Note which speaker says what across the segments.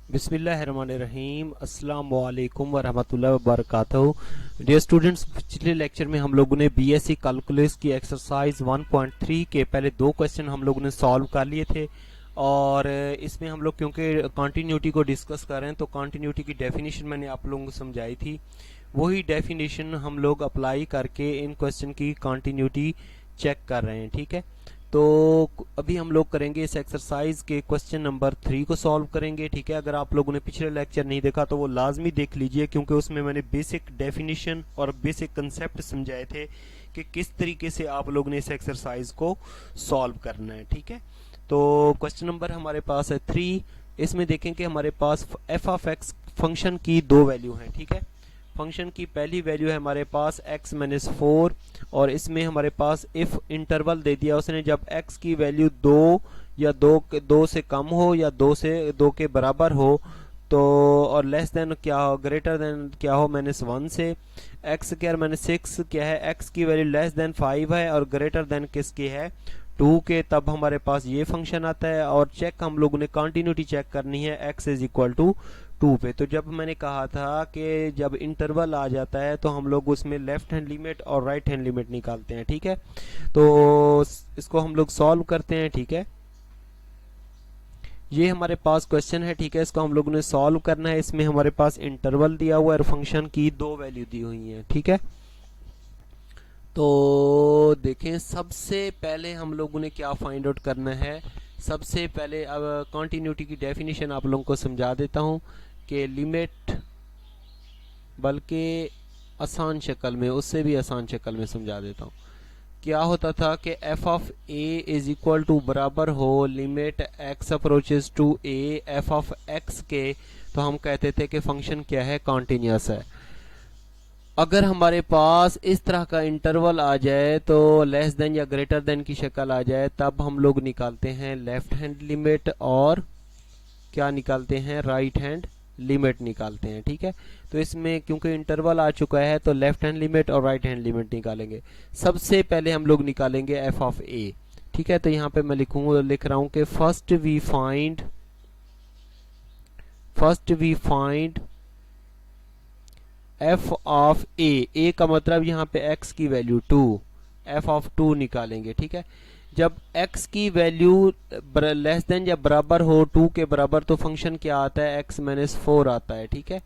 Speaker 1: बिस्मिल्लाहिर्रहमानिर्रहीम अस्सलाम वालेकुम वरहमतुल्लाहि वबरकातुहू। डियर स्टूडेंट्स, पिछले लेक्चर में हम लोगों ने बीएससी कैलकुलस की एक्सरसाइज 1.3 के पहले दो क्वेश्चन हम लोगों ने सॉल्व कर लिए थे। और इसमें हम लोग क्योंकि कॉन्टीन्यूटी को डिस्कस कर रहे हैं तो कॉन्टीन्यूटी की डेफिनेशन मैंने आप लोगों को समझाई थी। वही डेफिनेशन हम लोग अप्लाई करके इन क्वेश्चन की कॉन्टीन्यूटी चेक कर रहे हैं। ठीक है, तो अभी हम लोग करेंगे इस एक्सरसाइज के क्वेश्चन नंबर 3 को सॉल्व करेंगे। ठीक है, अगर आप लोगों ने पिछले लेक्चर नहीं देखा तो वो लाजमी देख लीजिए, क्योंकि उसमें मैंने बेसिक डेफिनेशन और बेसिक कंसेप्ट समझाए थे कि किस तरीके से आप लोगों ने इस एक्सरसाइज को सॉल्व करना है। ठीक है, तो क्वेश्चन नंबर हमारे पास है 3। इसमें देखें कि हमारे पास एफ ऑफ एक्स फंक्शन की दो वैल्यू हैं। ठीक है, फंक्शन की पहली वैल्यू है हमारे पास x माइनस 4, और इसमें हमारे पास इफ इंटरवल दे दिया उसने, जब x की वैल्यू 2 या 2 से कम हो या 2 के बराबर हो तो, और लेस देन क्या हो, ग्रेटर देन क्या हो -1 से। x स्क्वायर माइनस 6 क्या है, x की वैल्यू लेस देन 5 है और ग्रेटर देन किसकी है 2 के, तब हमारे पास ये फंक्शन आता है। और चेक हम लोगों ने कंटिन्यूटी चेक करनी है x इज इक्वल टू 2 पे। तो जब मैंने कहा था कि जब इंटरवल आ जाता है तो हम लोग उसमें लेफ्ट हैंड लिमिट और राइट हैंड लिमिट निकालते हैं। ठीक है, तो इसको हम लोग सॉल्व करते हैं। ठीक है, ये हमारे पास क्वेश्चन है। ठीक है, इसको हम लोगों ने सॉल्व करना है। इसमें हमारे पास इंटरवल दिया हुआ है और फंक्शन की दो वैल्यू दी हुई है। ठीक है, तो देखें सबसे पहले हम लोगों ने क्या फाइंड आउट करना है। सबसे पहले अब कॉन्टिन्यूटी की डेफिनेशन आप लोगों को समझा देता हूं कि लिमिट, बल्कि आसान शक्ल में, उससे भी आसान शक्ल में समझा देता हूँ। क्या होता था कि f of a is equal to बराबर हो limit x approaches to a f of x के, तो हम कहते थे कि फंक्शन क्या है, कॉन्टिन्यूस है। अगर हमारे पास इस तरह का इंटरवल आ जाए तो लेस देन या ग्रेटर देन की शक्ल आ जाए, तब हम लोग निकालते हैं लेफ्ट हैंड लिमिट और क्या निकालते हैं, राइट हैंड लिमिट निकालते हैं। ठीक है, तो इसमें क्योंकि इंटरवल आ चुका है तो लेफ्ट हैंड लिमिट और राइट हैंड लिमिट निकालेंगे। सबसे पहले हम लोग निकालेंगे एफ ऑफ ए। ठीक है, तो यहाँ पे मैं लिख रहा हूं कि first we find F of A का मतलब यहाँ पे एक्स की वैल्यू 2, एफ ऑफ 2 निकालेंगे। ठीक है, जब x की वैल्यू लेस देन या बराबर हो 2 के बराबर तो फंक्शन क्या आता है, x माइनस 4 आता है। ठीक है,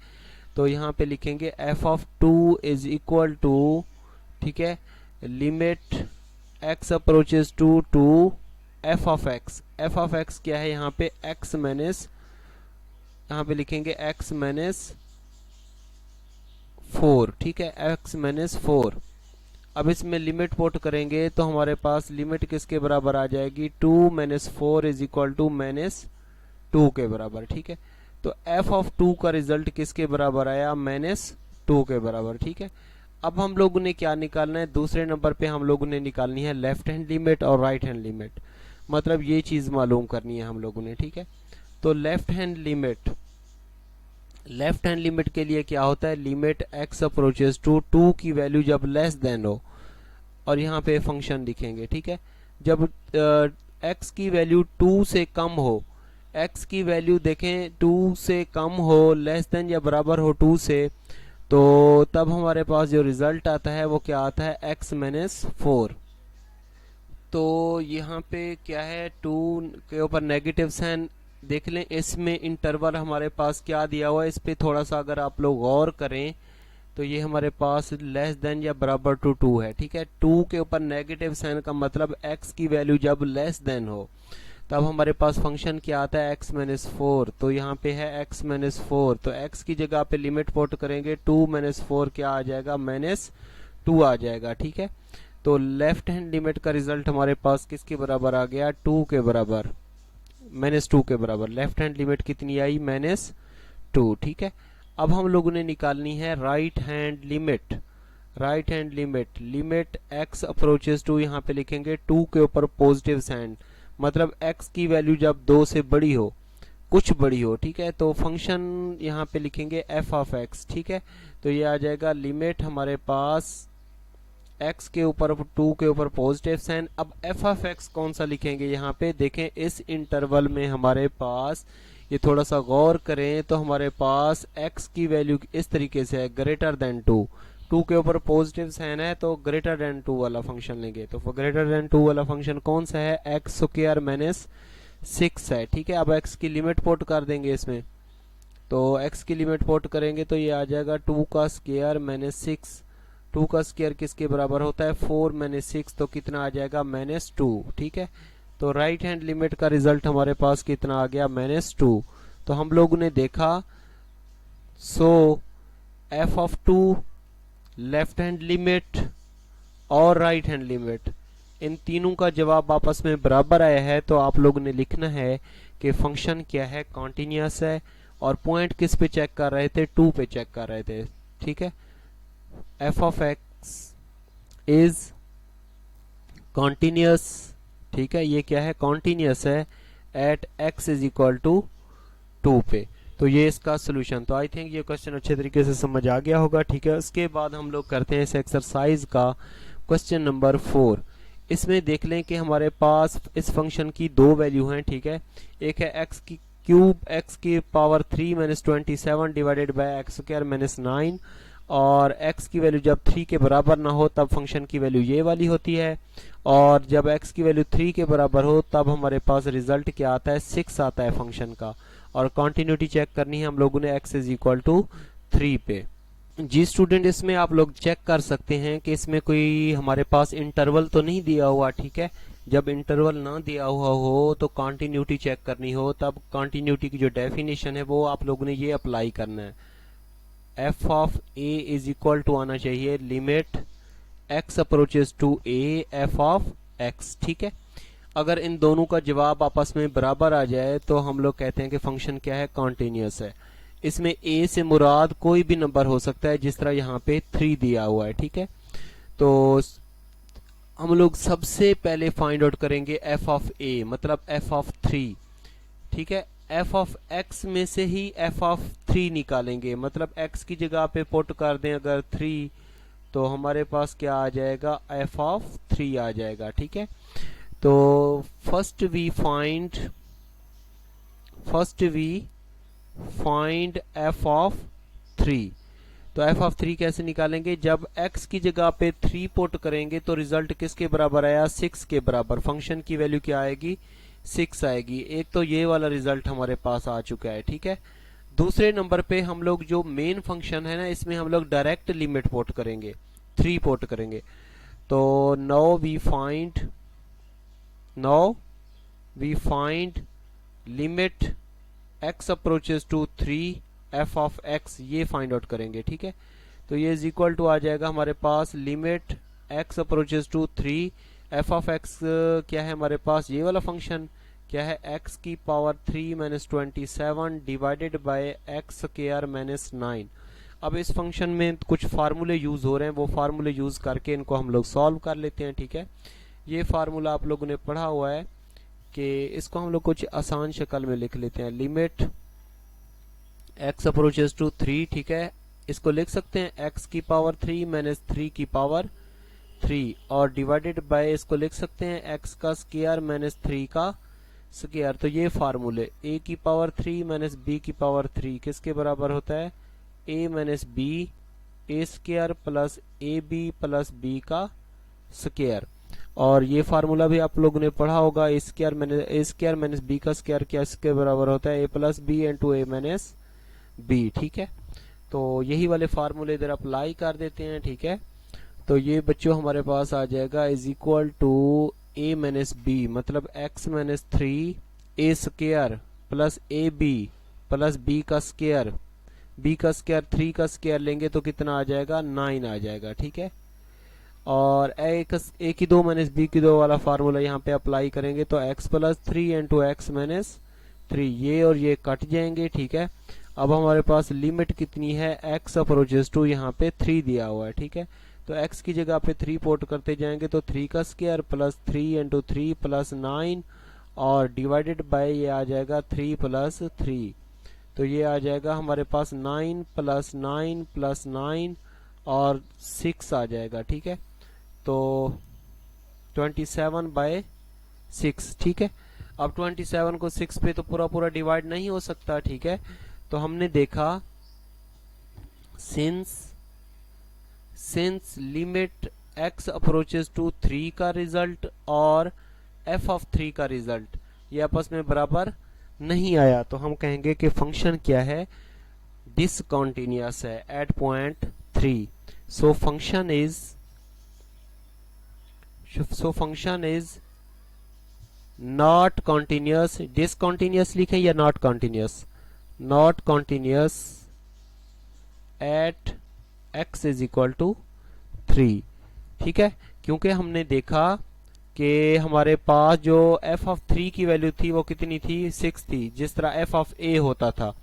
Speaker 1: तो यहाँ पे लिखेंगे f of 2 is equal to, ठीक है, limit x approaches to f of x क्या है यहाँ पे x माइनस, यहाँ पे लिखेंगे x माइनस 4। ठीक है, x माइनस 4। अब इसमें लिमिट पुट करेंगे तो हमारे पास लिमिट किसके बराबर आ जाएगी, 2 माइनस 4 इज इक्वल टू -2 के बराबर। ठीक है, तो f ऑफ 2 का रिजल्ट किसके बराबर आया, -2 के बराबर। ठीक है, अब हम लोगों ने क्या निकालना है, दूसरे नंबर पे हम लोगों ने निकालनी है लेफ्ट हैंड लिमिट और राइट हैंड लिमिट, मतलब ये चीज मालूम करनी है हम लोगों ने। ठीक है, तो लेफ्ट हैंड लिमिट के लिए क्या होता है, लिमिट x अप्रोचेस टू 2 की वैल्यू जब लेस देन हो, और यहाँ पे फंक्शन लिखेंगे। ठीक है, जब x की वैल्यू 2 से कम हो, x की वैल्यू देखें 2 से कम हो, लेस देन या बराबर हो 2 से, तो तब हमारे पास जो रिजल्ट आता है वो क्या आता है, x माइनस 4। तो यहाँ पे क्या है, 2 के ऊपर नेगेटिव साइन देख लें। इसमें इंटरवल हमारे पास क्या दिया हुआ है, इस पे थोड़ा सा अगर आप लोग गौर करें तो ये हमारे पास लेस देन या बराबर टू 2 है। ठीक है, 2 के ऊपर नेगेटिव साइन का मतलब x की वैल्यू जब लेस देन हो तब हमारे पास फंक्शन क्या आता है, x माइनस 4। तो यहाँ पे है x माइनस 4, तो x की जगह पे लिमिट पुट करेंगे 2 माइनस 4 क्या आ जाएगा, -2 आ जाएगा। ठीक है, तो लेफ्ट हैंड लिमिट का रिजल्ट हमारे पास किसके बराबर आ गया, 2 के बराबर, -2 के बराबर। लेफ्ट हैंड लिमिट कितनी आई, -2। ठीक है, अब हम लोगों ने निकालनी है right hand limit. Limit x approaches to, यहाँ पे लिखेंगे 2 के ऊपर पॉजिटिव साइन, मतलब x की वैल्यू जब 2 से बड़ी हो, कुछ बड़ी हो। ठीक है, तो फंक्शन यहाँ पे लिखेंगे f ऑफ x। ठीक है, तो ये आ जाएगा लिमिट हमारे पास x के ऊपर 2 के ऊपर पॉजिटिव साइन। अब f ऑफ x कौन सा लिखेंगे, यहाँ पे देखें इस इंटरवल में हमारे पास ये थोड़ा सा गौर करें तो हमारे पास x की वैल्यू इस तरीके से है, ग्रेटर देन 2। 2 के ऊपर पॉजिटिव साइन है तो ग्रेटर देन 2 वाला फंक्शन लेंगे। तो ग्रेटर देन 2 वाला फंक्शन कौन सा है, एक्स स्क्वायर माइनस 6 है। ठीक है, अब x की लिमिट पुट कर देंगे इसमें। तो x की लिमिट पुट करेंगे तो ये आ जाएगा 2 का स्क्वायर माइनस 6। 2 का स्क्वायर किसके बराबर होता है, 4 माइनस 6, तो कितना आ जाएगा, -2। ठीक है, तो राइट हैंड लिमिट का रिजल्ट हमारे पास कितना आ गया, -2। तो हम लोगों ने देखा, सो f of 2, left hand limit और राइट हैंड लिमिट, इन तीनों का जवाब आपस में बराबर आया है। तो आप लोगों ने लिखना है कि फंक्शन क्या है, कॉन्टिन्यूअस है। और पॉइंट किस पे चेक कर रहे थे, 2 पे चेक कर रहे थे। ठीक है, f of x is continuous. ठीक है, ये क्या है, कॉन्टिन्यूअस है at x is equal to 2 पे। तो ये इसका सोल्यूशन। तो आई थिंक ये क्वेश्चन अच्छे तरीके से समझ आ गया होगा। ठीक है, उसके बाद हम लोग करते हैं इस एक्सरसाइज का क्वेश्चन नंबर 4। इसमें देख लें कि हमारे पास इस फंक्शन की दो वैल्यू हैं। ठीक है, एक है x की क्यूब x की power 3 minus 27 divided by x square minus 9, और x की वैल्यू जब 3 के बराबर ना हो तब फंक्शन की वैल्यू ये वाली होती है, और जब x की वैल्यू 3 के बराबर हो तब हमारे पास रिजल्ट क्या आता है, 6 आता है फंक्शन का। और कंटिन्यूटी चेक करनी है हम लोगों ने x इज इक्वल टू 3 पे। जी स्टूडेंट, इसमें आप लोग चेक कर सकते हैं कि इसमें कोई हमारे पास इंटरवल तो नहीं दिया हुआ। ठीक है, जब इंटरवल ना दिया हुआ हो तो कंटिन्यूटी चेक करनी हो तब कंटिन्यूटी की जो डेफिनेशन है वो आप लोगों ने ये अप्लाई करना है। f of a is equal to आना चाहिए limit x approaches to a f of x। ठीक है, अगर इन दोनों का जवाब आपस में बराबर आ जाए तो हम लोग कहते हैं कि फंक्शन क्या है, कॉन्टिन्यूअस है। इसमें a से मुराद कोई भी नंबर हो सकता है, जिस तरह यहाँ पे 3 दिया हुआ है। ठीक है, तो हम लोग सबसे पहले फाइंड आउट करेंगे f ऑफ a मतलब f ऑफ 3। ठीक है, f ऑफ x में से ही f ऑफ 3 निकालेंगे, मतलब x की जगह पे पुट कर दें अगर 3 तो हमारे पास क्या आ जाएगा, f ऑफ 3 आ जाएगा। ठीक है, तो first we find f of 3। तो f ऑफ 3 कैसे निकालेंगे, जब x की जगह पे 3 पुट करेंगे तो रिजल्ट किसके बराबर आया, 6 के बराबर। फंक्शन की वैल्यू क्या आएगी, 6 आएगी। एक तो ये वाला रिजल्ट हमारे पास आ चुका है। ठीक है, दूसरे नंबर पे हम लोग जो मेन फंक्शन है ना, इसमें हम लोग डायरेक्ट लिमिट पुट करेंगे, 3 पुट करेंगे। तो now we find limit x approaches to 3 f of x, ये फाइंड आउट करेंगे। ठीक है, तो ये इज इक्वल टू आ जाएगा हमारे पास limit x approaches to 3 f of x क्या है हमारे पास, ये वाला फंक्शन क्या है, x की power 3 minus 27 divided by x square minus 9। अब इस फंक्शन में कुछ फार्मूले यूज हो रहे हैं, वो फार्मूले यूज करके इनको हम लोग सॉल्व कर लेते हैं। ठीक है, ये फार्मूला आप लोगों ने पढ़ा हुआ है कि इसको हम लोग कुछ आसान शक्ल में लिख लेते हैं। लिमिट x अप्रोचेस टू 3, ठीक है, इसको लिख सकते हैं x की पावर 3 माइनस 3 की पावर 3, और डिवाइडेड बाय इसको लिख सकते हैं x का स्क्वायर माइनस 3 का स्क्वायर। तो ये फार्मूले a की पावर 3 माइनस b की पावर 3 किसके बराबर होता है, a minus b a square plus a b plus b का स्क्वायर। और ये फार्मूला भी आप लोगों ने पढ़ा होगा, ए स्क्वायर माइनस बी का स्क्वायर क्या इसके बराबर होता है, a plus b into a minus b. ठीक है, तो यही वाले फार्मूले इधर अप्लाई कर देते हैं। ठीक है, तो ये बच्चों हमारे पास आ जाएगा is equal to a minus b मतलब x minus 3 a square plus a b plus b का स्क्वायर, b का स्क्वायर 3 का स्क्वायर लेंगे तो कितना आ जाएगा, 9 आ जाएगा। ठीक है, और a की 2 माइनस b की 2 वाला फार्मूला यहाँ पे अप्लाई करेंगे तो x plus 3 into x minus 3, ये और ये कट जाएंगे। ठीक है, अब हमारे पास लिमिट कितनी है, x अप्रोचेस टू यहाँ पे 3 दिया हुआ है। ठीक है, तो x की जगह पे 3 पोर्ट करते जाएंगे तो 3 का स्क्वायर प्लस 3 इंटू 3 प्लस 9, और डिवाइडेड बाय ये आ जाएगा 3 प्लस 3, तो ये आ जाएगा हमारे पास 9 प्लस 9 प्लस 9 और 6 आ जाएगा। ठीक है, तो 27 बाय 6। ठीक है, अब 27 को 6 पे तो पूरा पूरा डिवाइड नहीं हो सकता, ठीक है। तो हमने देखा since limit x approaches to 3 का रिजल्ट और f ऑफ 3 का रिजल्ट ये आपस में बराबर नहीं आया, तो हम कहेंगे कि फंक्शन क्या है, डिसकंटिन्यूअस है at point 3। So function is not continuous. Discontinuous लिखें या not continuous? Not continuous at x is equal to 3, ठीक है। क्योंकि हमने देखा कि हमारे पास जो f ऑफ 3 की वैल्यू थी वो कितनी थी, 6 थी, जिस तरह f ऑफ a होता था।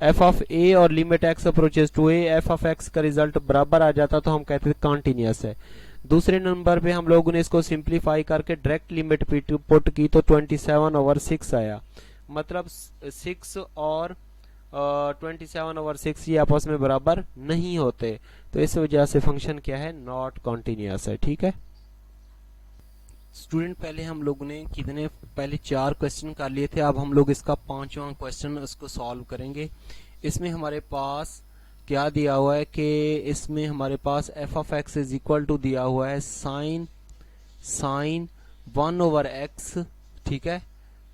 Speaker 1: f ऑफ a और limit x approaches to a, f of x का रिजल्ट बराबर आ जाता, तो हम कहते थे कॉन्टिन्यूअस है। दूसरे नंबर पे हम लोगों ने इसको सिंप्लीफाई करके डायरेक्ट लिमिट पुट की तो 27/6 आया, मतलब 6 और 27/6 ये आपस में बराबर नहीं होते, तो इस वजह से फंक्शन क्या है, नॉट कॉन्टिन्यूअस है, ठीक है। स्टूडेंट पहले हम लोगों ने कितने, पहले 4 क्वेश्चन कर लिए थे, अब हम लोग इसका 5वां क्वेश्चन उसको सॉल्व करेंगे। इसमें हमारे पास क्या दिया हुआ है कि इसमें हमारे पास f of x is equal to दिया हुआ है साइन 1/x, ठीक है।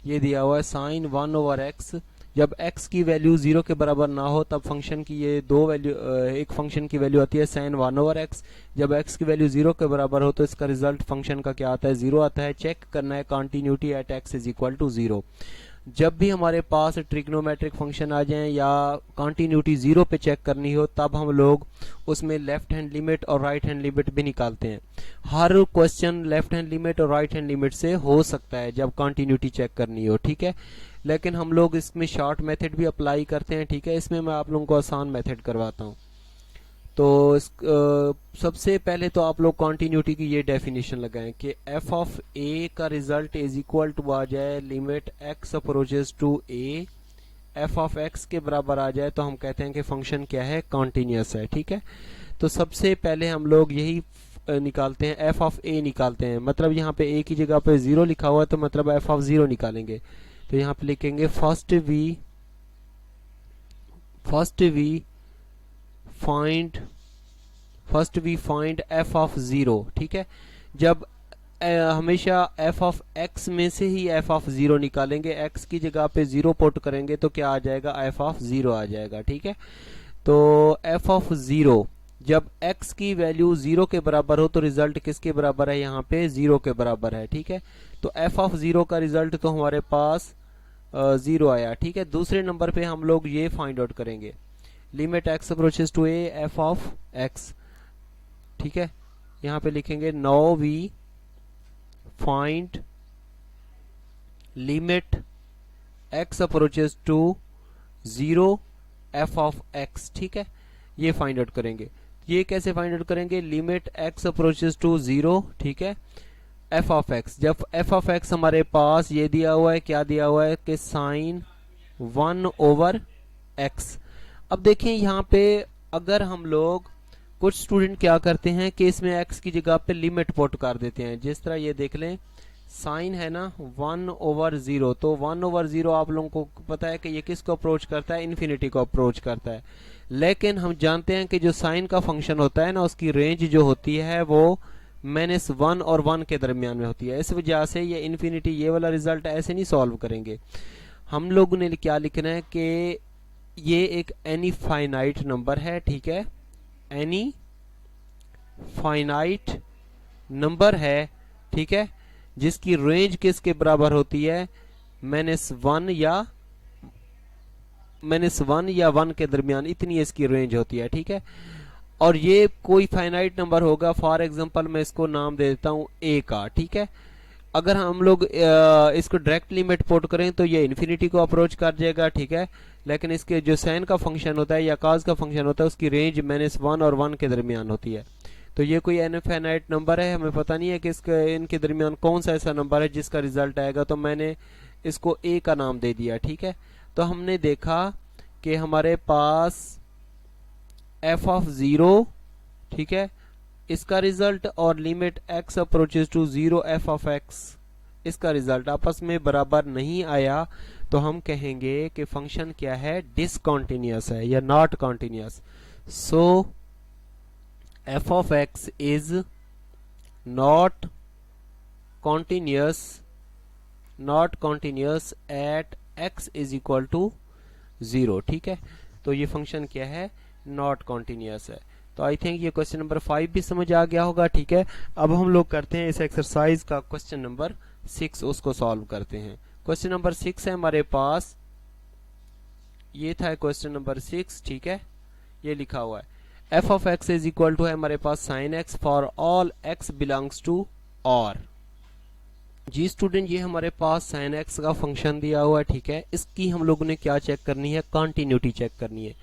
Speaker 1: ये दिया हुआ है साइन 1/x। जब x की वैल्यू 0 के बराबर ना हो तब फंक्शन की ये दो वैल्यू, एक फंक्शन की वैल्यू आती है साइन 1/x। जब x की वैल्यू 0 के बराबर हो तो इसका रिजल्ट फंक्शन का क्या आता है, 0 आता है। चेक करना है continuity at x is equal to 0। जब भी हमारे पास ट्रिग्नोमेट्रिक फंक्शन आ जाए या कॉन्टिन्यूटी 0 पे चेक करनी हो तब हम लोग उसमें लेफ्ट हैंड लिमिट और राइट हैंड लिमिट भी निकालते हैं। हर क्वेश्चन लेफ्ट हैंड लिमिट और राइट हैंड लिमिट से हो सकता है जब कॉन्टिन्यूटी चेक करनी हो, ठीक है। लेकिन हम लोग इसमें शॉर्ट मेथड भी अप्लाई करते हैं, ठीक है। इसमें मैं आप लोगों को आसान मेथड करवाता हूँ। तो सबसे पहले तो आप लोग कॉन्टिन्यूटी की ये डेफिनेशन लगाएं कि f ऑफ a का रिजल्ट इज इक्वल टू आ जाए limit x approaches to a, f of x के बराबर आ जाए तो हम कहते हैं कि फंक्शन क्या है, कॉन्टिन्यूअस है, ठीक है। तो सबसे पहले हम लोग यही निकालते हैं, f ऑफ a निकालते हैं। मतलब यहाँ पे a की जगह पे 0 लिखा हुआ है तो मतलब f ऑफ 0 निकालेंगे। तो यहाँ पे लिखेंगे first we find f of 0, ठीक है। जब हमेशा f ऑफ x में से ही f ऑफ 0 निकालेंगे, x की जगह पे 0 पुट करेंगे तो क्या आ जाएगा, f ऑफ 0 आ जाएगा, ठीक है। तो f ऑफ 0 जब x की वैल्यू 0 के बराबर हो तो रिजल्ट किसके बराबर है, यहाँ पे 0 के बराबर है, ठीक है। तो f ऑफ 0 का रिजल्ट तो हमारे पास 0 आया, ठीक है। दूसरे नंबर पे हम लोग ये फाइंड आउट करेंगे limit x approaches to a f of x, ठीक है। यहाँ पे लिखेंगे now we find limit x approaches to 0 f of x, ठीक है। ये फाइंड आउट करेंगे। ये कैसे फाइंड आउट करेंगे, लिमिट x अप्रोचेस टू 0, ठीक है, f ऑफ x। जब f ऑफ x हमारे पास ये दिया हुआ है, क्या दिया हुआ है कि साइन 1/x। अब देखें यहाँ पे अगर हम लोग, कुछ स्टूडेंट क्या करते हैं कि इसमें x की जगह पे लिमिट पुट कर देते हैं। जिस तरह ये देख लें, साइन है ना 1/0, तो 1/0 आप लोगों को पता है कि ये किसको अप्रोच करता है, इन्फिनिटी को अप्रोच करता है। लेकिन हम जानते हैं कि जो साइन का फंक्शन होता है ना, उसकी रेंज जो होती है वो -1 और 1 के दरमियान में होती है। इस वजह से ये इन्फिनिटी, ये वाला रिजल्ट ऐसे नहीं सॉल्व करेंगे। हम लोगों ने क्या लिखना है कि ये एक एनी फाइनाइट नंबर है, ठीक है, एनी फाइनाइट नंबर है, ठीक है, जिसकी रेंज किसके बराबर होती है, -1 या 1 के दरमियान, इतनी इसकी रेंज होती है, ठीक है। और ये कोई फाइनाइट नंबर होगा, फॉर एग्जांपल मैं इसको नाम दे देता हूं a का, ठीक है। अगर हम लोग इसको डायरेक्ट लिमिट पुट करें तो ये इन्फिनिटी को अप्रोच कर जाएगा, ठीक है। लेकिन इसके जो साइन का फंक्शन होता है या काज का फंक्शन होता है उसकी रेंज -1 और 1 के दरमियान होती है। तो ये कोई इनफाइनाइट नंबर है, हमें पता नहीं है कि इनके दरमियान कौन सा ऐसा नंबर है जिसका रिजल्ट आएगा, तो मैंने इसको a का नाम दे दिया, ठीक है। तो हमने देखा कि हमारे पास f ऑफ 0, ठीक है, इसका रिजल्ट और limit x approaches to 0 f of x इसका रिजल्ट आपस में बराबर नहीं आया तो हम कहेंगे कि फंक्शन क्या है, डिसकंटिन्यूअस है या not continuous. So f of x is not continuous at x is equal to 0। ठीक है, तो ये फंक्शन क्या है, नॉट कॉन्टिन्यूअस है। तो आई थिंक ये क्वेश्चन नंबर 5 भी समझ आ गया होगा। ठीक है, अब हम लोग करते हैं इस एक्सरसाइज का क्वेश्चन नंबर 6, उसको सॉल्व करते हैं। क्वेश्चन नंबर 6 है हमारे पास, ये था क्वेश्चन नंबर 6। ठीक है, ये लिखा हुआ है F of x is equal to है हमारे पास sine X for all x belongs to और। जी स्टूडेंट, ये हमारे पास साइन एक्स का फंक्शन दिया हुआ है। ठीक है, इसकी हम लोगों ने क्या चेक करनी है, कॉन्टिन्यूटी चेक करनी है।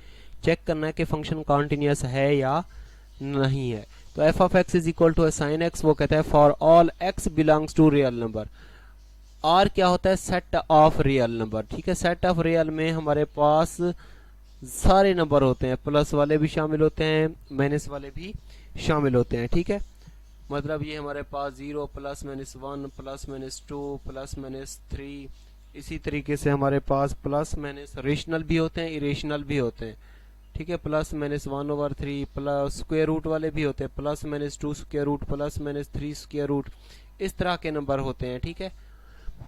Speaker 1: चेक करना है कि फंक्शन कॉन्टिन्यूअस है या नहीं है। तो f of x is equal to sine x, वो कहता है for all x belongs to real number. R क्या होता है, सेट ऑफ रियल नंबर। ठीक है, सेट ऑफ रियल में हमारे पास सारे नंबर होते हैं, प्लस वाले भी शामिल होते हैं, माइनस वाले भी शामिल होते हैं। ठीक है, मतलब ये हमारे पास 0 plus minus 1 plus minus 2 plus minus 3, इसी तरीके से हमारे पास प्लस माइनस रेशनल भी होते हैं, इरेशनल भी होते हैं। ठीक है, plus minus 1/3 plus square root वाले भी होते हैं, plus minus 2 square root plus minus 3 square root, इस तरह के नंबर होते हैं। ठीक है,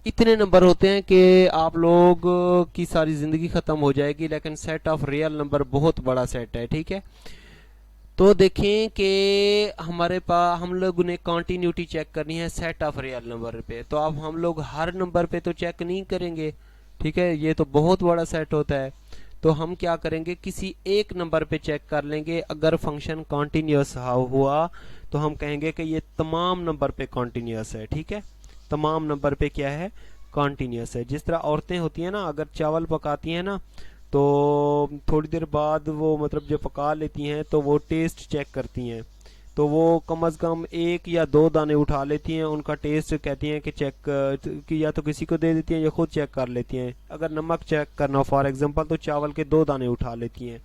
Speaker 1: इतने नंबर होते हैं कि आप लोग की सारी जिंदगी खत्म हो जाएगी, लेकिन सेट ऑफ रियल नंबर बहुत बड़ा सेट है। ठीक है, तो देखें कि हमारे पास हम लोग ने कंटिन्यूटी चेक करनी है सेट ऑफ रियल नंबर पे, तो अब हम लोग हर नंबर पे तो चेक नहीं करेंगे। ठीक है, ये तो बहुत बड़ा सेट होता है, तो हम क्या करेंगे, किसी एक नंबर पे चेक कर लेंगे। अगर फंक्शन कॉन्टिन्यूअस हुआ तो हम कहेंगे कि ये तमाम नंबर पे कॉन्टिन्यूअस है। ठीक है, तमाम नंबर पे क्या है, कॉन्टिन्यूअस है। जिस तरह औरतें होती हैं ना, अगर चावल पकाती हैं ना तो थोड़ी देर बाद वो मतलब जब पका लेती हैं तो वो टेस्ट चेक करती हैं, तो वो कम से कम 1 या 2 दाने उठा लेती हैं, उनका टेस्ट कहती हैं कि चेक कि या तो किसी को दे देती हैं या खुद चेक कर लेती हैं। अगर नमक चेक करना फॉर एग्जांपल तो चावल के 2 दाने उठा लेती हैं।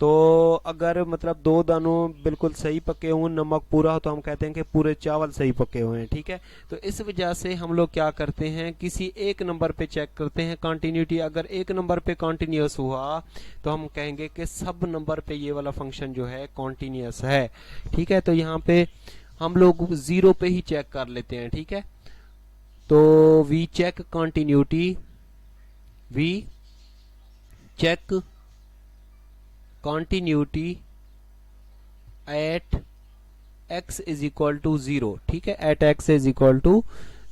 Speaker 1: तो अगर मतलब 2 दानों बिल्कुल सही पके हों, नमक पूरा हो, तो हम कहते हैं कि पूरे चावल सही पके हुए हैं। ठीक है, तो इस वजह से हम लोग क्या करते हैं, किसी एक नंबर पे चेक करते हैं कंटिन्यूटी। अगर एक नंबर पे कंटिन्यूअस हुआ तो हम कहेंगे कि सब नंबर पे ये वाला फंक्शन जो है कंटिन्यूअस है। ठीक है, तो यहाँ पे हम लोग 0 पे ही चेक कर लेते हैं। ठीक है, तो we check continuity, we check continuity at x is equal to 0। ठीक है, at x is equal to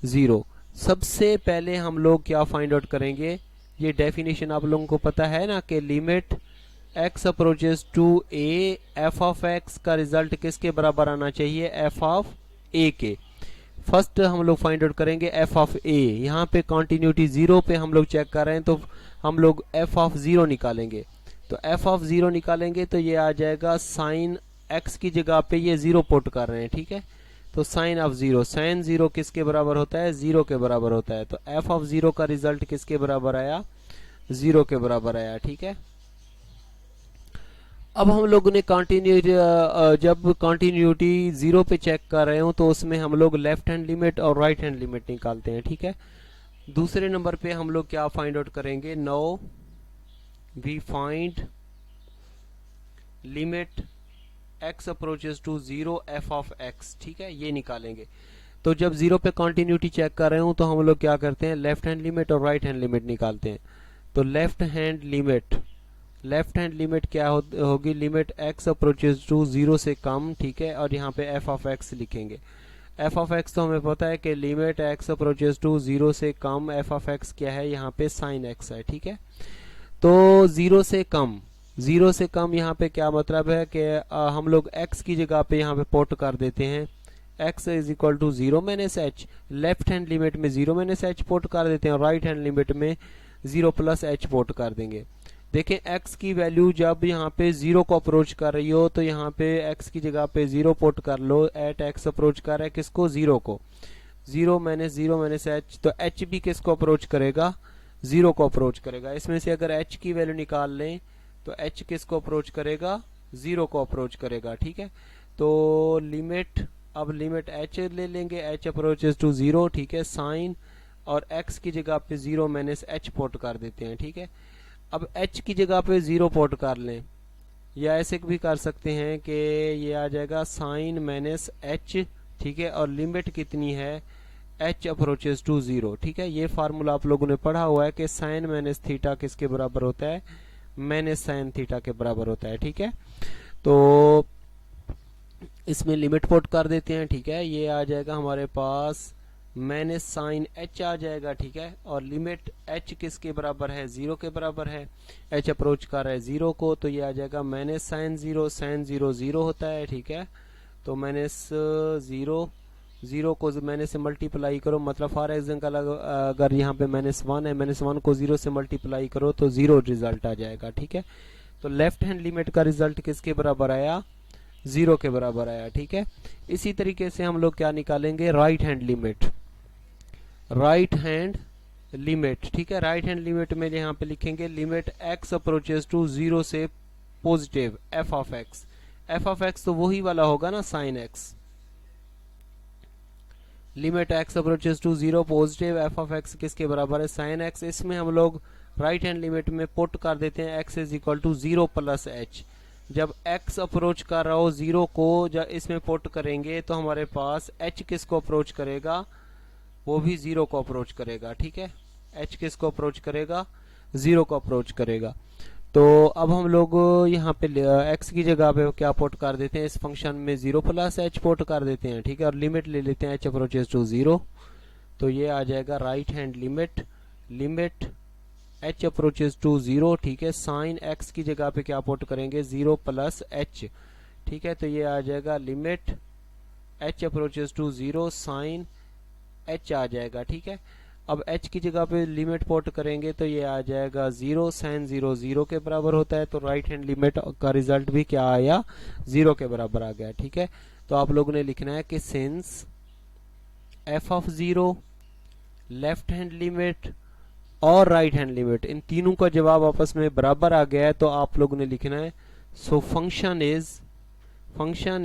Speaker 1: 0। सबसे पहले हम लोग क्या फाइंड आउट करेंगे, ये डेफिनेशन आप लोगों को पता है ना कि limit x approaches to a, f of x का रिजल्ट किसके बराबर आना चाहिए, f ऑफ a के। फर्स्ट हम लोग फाइंड आउट करेंगे f ऑफ a। यहाँ पे कंटिन्यूटी 0 पे हम लोग चेक कर रहे हैं, तो हम लोग f ऑफ 0 निकालेंगे। तो f ऑफ 0 निकालेंगे तो ये आ जाएगा साइन x की जगह पे ये 0 पुट कर रहे हैं। ठीक है, तो साइन ऑफ 0, साइन 0 किसके बराबर होता है, 0 के बराबर होता है। तो f ऑफ 0 का रिजल्ट किसके बराबर आया, 0 के बराबर आया। ठीक है, अब हम लोगों ने कंटिन्यूटी, जब कंटिन्यूटी 0 पे चेक कर रहे हो तो उसमें हम लोग लेफ्ट हैंड लिमिट और राइट हैंड लिमिट निकालते हैं। ठीक है, दूसरे नंबर पे हम लोग क्या फाइंड आउट करेंगे, no we find limit x approaches to 0 f of x। ठीक है, ये निकालेंगे। तो जब 0 पे कंटिन्यूटी चेक कर रहे हो तो हम लोग क्या करते हैं, लेफ्ट हैंड लिमिट और राइट हैंड लिमिट निकालते हैं। तो लेफ्ट हैंड लिमिट क्या होगी, लिमिट x अप्रोचेस टू 0 से कम। ठीक है, और यहाँ पे f ऑफ x लिखेंगे। f ऑफ x तो हमें पता है कि लिमिट x अप्रोचेस टू 0 से कम, f ऑफ x क्या है, यहाँ पे साइन x है। ठीक है, तो 0 से कम यहाँ पे क्या मतलब है कि हम लोग x की जगह पे यहाँ पे पुट कर देते हैं x is equal to 0 minus h। Left hand limit में 0 माइनस h पुट कर देते हैं और राइट हैंड लिमिट में 0 प्लस h पुट कर देंगे। देखें x की वैल्यू जब यहाँ पे 0 को अप्रोच कर रही हो तो यहाँ पे x की जगह पे 0 पुट कर लो। एट x अप्रोच कर रहा है किसको, 0 को, 0 माइनस h, तो h भी किसको अप्रोच करेगा, 0 को अप्रोच करेगा। इसमें से अगर h की वैल्यू निकाल लें तो h किसको अप्रोच करेगा, 0 को अप्रोच करेगा। ठीक है, तो लिमिट अब लिमिट एच ले लेंगे, एच अप्रोचेस टू 0, ठीक है, साइन और x की जगह पे 0 माइनस एच पोर्ट कर देते हैं, ठीक है। अब h की जगह पे 0 पोर्ट कर लें, या ऐसे भी कर सकते हैं कि ये आ जाएगा साइन माइनस एच, ठीक है, और लिमिट कितनी है, h अप्रोचेस टू 0, ठीक है। ये फार्मूला आप लोगों ने पढ़ा हुआ है कि साइन माइनस थीटा किसके बराबर होता है, माइनस साइन थीटा के बराबर होता है, ठीक है। तो इसमें लिमिट पुट कर देते हैं, ठीक है, ये आ जाएगा हमारे पास माइनस साइन एच आ जाएगा, ठीक है, और लिमिट एच किसके बराबर है, 0 के बराबर है, एच अप्रोच कर रहा है 0 को, तो ये आ जाएगा माइनस साइन 0, साइन 0 0 होता है, ठीक है। तो माइनस 0 को माइनस से मल्टीप्लाई करो, मतलब फॉर एग्जाम्पल अगर यहाँ पे -1 है, -1 को 0 से मल्टीप्लाई करो तो 0 रिजल्ट आ जाएगा, ठीक है। तो लेफ्ट हैंड लिमिट का रिजल्ट किसके बराबर आया, 0 के बराबर आया, ठीक है। इसी तरीके से हम लोग क्या निकालेंगे, right hand limit, right hand limit, ठीक है। राइट हैंड लिमिट में यहाँ पे लिखेंगे लिमिट x अप्रोचेस टू 0 से positive f of x, f of x तो वही वाला होगा ना sine x, limit x approaches to 0 positive f of x किसके बराबर है, साइन x। इसमें हम लोग राइट हैंड लिमिट में पुट कर देते हैं x is equal to 0 plus h। जब x अप्रोच कर रहा हो 0 को, जब इसमें पुट करेंगे तो हमारे पास h किसको अप्रोच करेगा, वो भी 0 को अप्रोच करेगा, ठीक है। h किसको अप्रोच करेगा, 0 को अप्रोच करेगा। तो अब हम लोग यहाँ पे x की जगह पे क्या पुट कर देते हैं, इस फंक्शन में 0 प्लस h पुट कर देते हैं, ठीक है, और लिमिट ले लेते हैं h अप्रोचेस टू 0। तो ये आ जाएगा right hand limit, limit h approaches to 0, ठीक है, साइन x की जगह पे क्या पुट करेंगे, 0 प्लस h, ठीक है। तो ये आ जाएगा limit h approaches to 0 sine h आ जाएगा, ठीक है। अब h की जगह पे लिमिट पुट करेंगे तो ये आ जाएगा 0, साइन 0 0 के बराबर होता है, तो राइट हैंड लिमिट का रिजल्ट भी क्या आया, 0 के बराबर आ गया, ठीक है। तो आप लोगों ने लिखना है कि since f of 0, left hand limit और राइट हैंड लिमिट, इन तीनों का जवाब आपस में बराबर आ गया है, तो आप लोगों ने लिखना है so function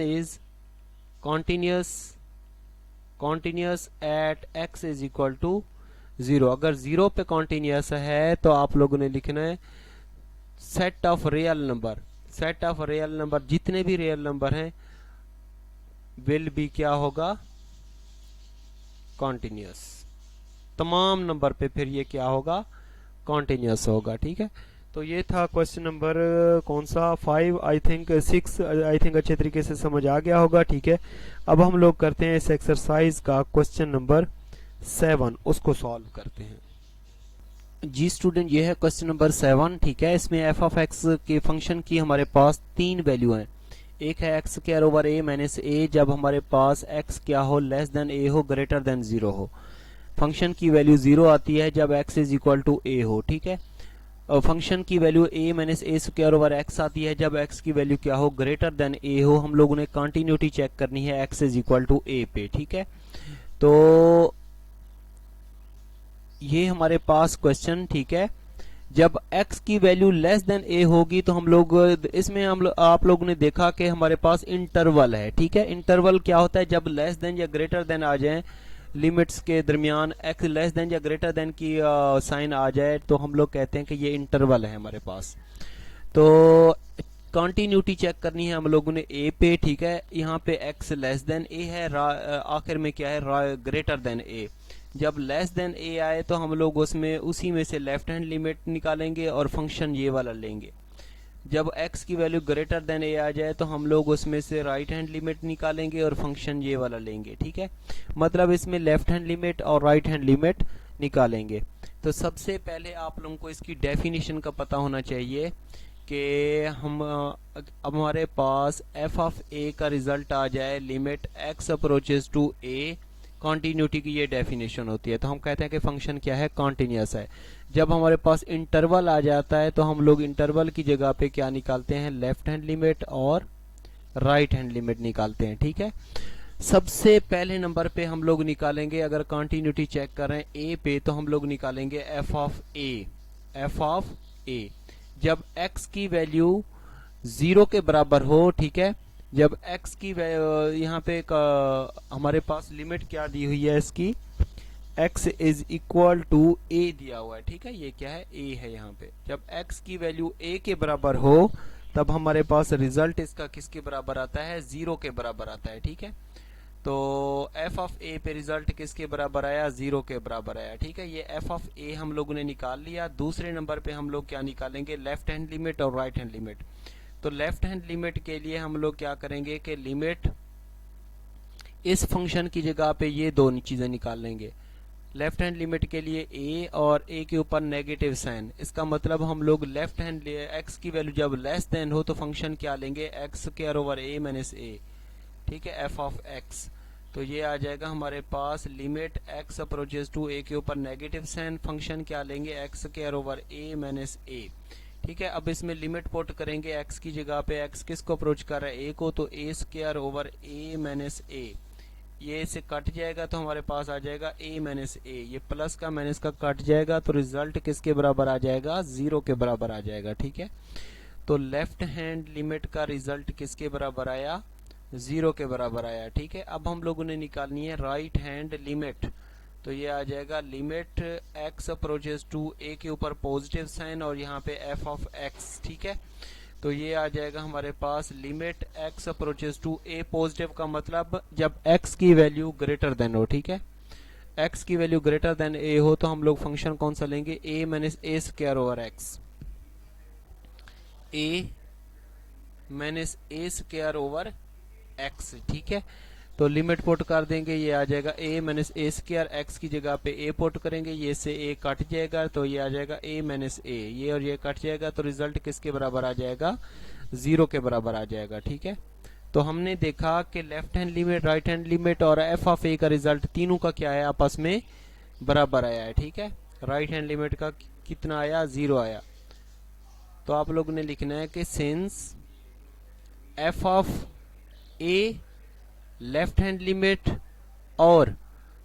Speaker 1: is continuous at x is equal to 0। अगर 0 पे कॉन्टिन्यूस है तो आप लोगों ने लिखना है set of real number, set of real number, जितने भी रियल नंबर हैं विल बी क्या होगा, कॉन्टिन्यूस, तमाम नंबर पे फिर ये क्या होगा, कॉन्टिन्यूस होगा, ठीक है। तो ये था क्वेश्चन नंबर कौन सा 5, आई थिंक 6, आई थिंक अच्छे तरीके से समझ आ गया होगा, ठीक है। अब हम लोग करते हैं इस एक्सरसाइज का क्वेश्चन नंबर 7, उसको सॉल्व करते हैं। जी स्टूडेंट, ये है क्वेश्चन नंबर 7, ठीक है। इसमें एफ ऑफ एक्स के फंक्शन की हमारे पास 3 वैल्यू हैं। एक है एक्स स्क्वायर ओवर ए माइनस ए, जब हमारे पास एक्स क्या हो, लेस देन ए हो, ग्रेटर देन 0 हो। फंक्शन की वैल्यू 0 आती है जब x इज इक्वल टू ए हो, ठीक है। और फंक्शन की value a minus A square over x आती है जब x की वैल्यू क्या हो, ग्रेटर देन a हो। हम लोगों ने कंटिन्यूटी चेक करनी है x is equal to a पे, ठीक है। तो ये हमारे पास क्वेश्चन, ठीक है। जब x की वैल्यू लेस देन a होगी तो हम लोग इसमें आप लोगों ने देखा कि हमारे पास इंटरवल है, ठीक है। इंटरवल क्या होता है, जब लेस देन या ग्रेटर देन आ जाए, लिमिट्स के दरमियान x लेस देन या ग्रेटर देन की साइन आ जाए तो हम लोग कहते हैं कि ये इंटरवल है हमारे पास। तो कंटिन्यूटी चेक करनी है हम लोगों ने a पे, ठीक है। यहाँ पे x लेस देन a है, आखिर में क्या है, ग्रेटर देन a। जब लेस देन a आए तो हम लोग उसमें उसी में से लेफ्ट हैंड लिमिट निकालेंगे और फंक्शन ये वाला लेंगे। जब x की वैल्यू ग्रेटर देन a आ जाए तो हम लोग उसमें से राइट हैंड लिमिट निकालेंगे और फंक्शन ये वाला लेंगे, ठीक है। मतलब इसमें लेफ्ट हैंड लिमिट और राइट हैंड लिमिट निकालेंगे। तो सबसे पहले आप लोगों को इसकी डेफिनेशन का पता होना चाहिए कि हम अब हमारे पास f ऑफ a का रिजल्ट आ जाए limit x approaches to a, continuity की ये डेफिनेशन होती है। तो हम कहते हैं कि फंक्शन क्या है, कॉन्टिन्यूस है। जब हमारे पास इंटरवल आ जाता है तो हम लोग इंटरवल की जगह पे क्या निकालते हैं, लेफ्ट हैंड लिमिट और राइट हैंड लिमिट निकालते हैं, ठीक है। सबसे पहले नंबर पे हम लोग निकालेंगे, अगर कंटिन्यूटी चेक करें a पे, तो हम लोग निकालेंगे f of a, f of a। जब x की वैल्यू 0 के बराबर हो, ठीक है, जब x की यहाँ पे एक हमारे पास लिमिट क्या दी हुई है इसकी, x is equal to a दिया हुआ है, ठीक है, ये क्या है, a है यहाँ पे। जब x की वैल्यू a के बराबर हो तब हमारे पास रिजल्ट इसका किसके बराबर आता है, 0 के बराबर आता है, ठीक है। तो f ऑफ a पे रिजल्ट किसके बराबर आया, 0 के बराबर आया, ठीक है। ये f ऑफ a हम लोगों ने निकाल लिया। दूसरे नंबर पे हम लोग क्या निकालेंगे, लेफ्ट हैंड लिमिट और राइट हैंड लिमिट। तो लेफ्ट हैंड लिमिट के लिए हम लोग क्या करेंगे कि लिमिट इस फंक्शन की जगह पे ये दोनों चीजें निकाल लेंगे। लेफ्ट हैंड लिमिट के लिए a और a के ऊपर नेगेटिव साइन, इसका मतलब हम लोग लेफ्ट हैंड x की वैल्यू जब लेस देन हो तो फंक्शन क्या लेंगे, X square over a minus a, ठीक है, f ऑफ x। तो ये आ जाएगा हमारे पास limit x approaches to a के ऊपर नेगेटिव साइन, फंक्शन क्या लेंगे, X square over a minus a, ठीक है। अब इसमें लिमिट पुट करेंगे x की जगह पे, x किसको अप्रोच कर रहा है, a को, तो a square over a minus a, ये से कट जाएगा तो हमारे पास आ जाएगा a माइनस a, ये प्लस का माइनस का कट जाएगा तो रिजल्ट किसके बराबर आ जाएगा, 0 के बराबर आ जाएगा, ठीक है। तो लेफ्ट हैंड लिमिट का रिजल्ट किसके बराबर आया, 0 के बराबर आया, ठीक है। अब हम लोगों ने निकालनी है राइट हैंड लिमिट। तो ये आ जाएगा limit x approaches to a के ऊपर पॉजिटिव साइन और यहाँ पे f ऑफ x, ठीक है। तो ये आ जाएगा हमारे पास limit x approaches to a, positive का मतलब जब x की वैल्यू ग्रेटर देन हो, ठीक है, x की वैल्यू ग्रेटर देन a हो तो हम लोग फंक्शन कौन सा लेंगे, a minus a square over x, a minus a square over x, ठीक है। तो लिमिट पुट कर देंगे, ये आ जाएगा a minus a square, x की जगह पे a पुट करेंगे, ये से a कट जाएगा तो ये आ जाएगा a माइनस a, ये और ये कट जाएगा तो रिजल्ट किसके बराबर आ जाएगा, 0 के बराबर आ जाएगा, ठीक है। तो हमने देखा कि left hand limit, right hand limit और f ऑफ a का रिजल्ट तीनों का क्या है, आपस में बराबर आया है, ठीक है। राइट हैंड लिमिट का कितना आया, 0 आया। तो आप लोगों ने लिखना है कि since f of a left hand limit और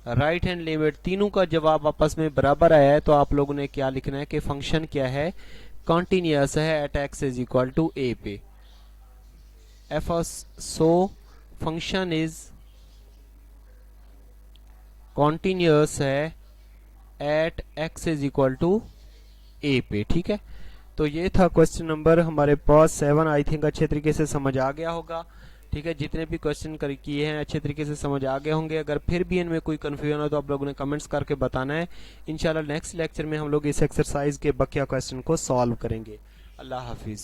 Speaker 1: राइट हैंड लिमिट तीनों का जवाब आपस में बराबर आया है, तो आप लोगों ने क्या लिखना है कि फंक्शन क्या है, कॉन्टिन्यूअस है at x is equal to a पे। सो फंक्शन इज कॉन्टिन्यूअस है at x is equal to a पे, ठीक है। तो ये था क्वेश्चन नंबर हमारे पास 7। आई थिंक अच्छे तरीके से समझ आ गया होगा, ठीक है। जितने भी क्वेश्चन किए हैं अच्छे तरीके से समझ आ गए होंगे। अगर फिर भी इनमें कोई कंफ्यूजन हो तो आप लोगों ने कमेंट्स करके बताना है। इंशाल्लाह नेक्स्ट लेक्चर में हम लोग इस एक्सरसाइज के बकिया क्वेश्चन को सॉल्व करेंगे। अल्लाह हाफिज।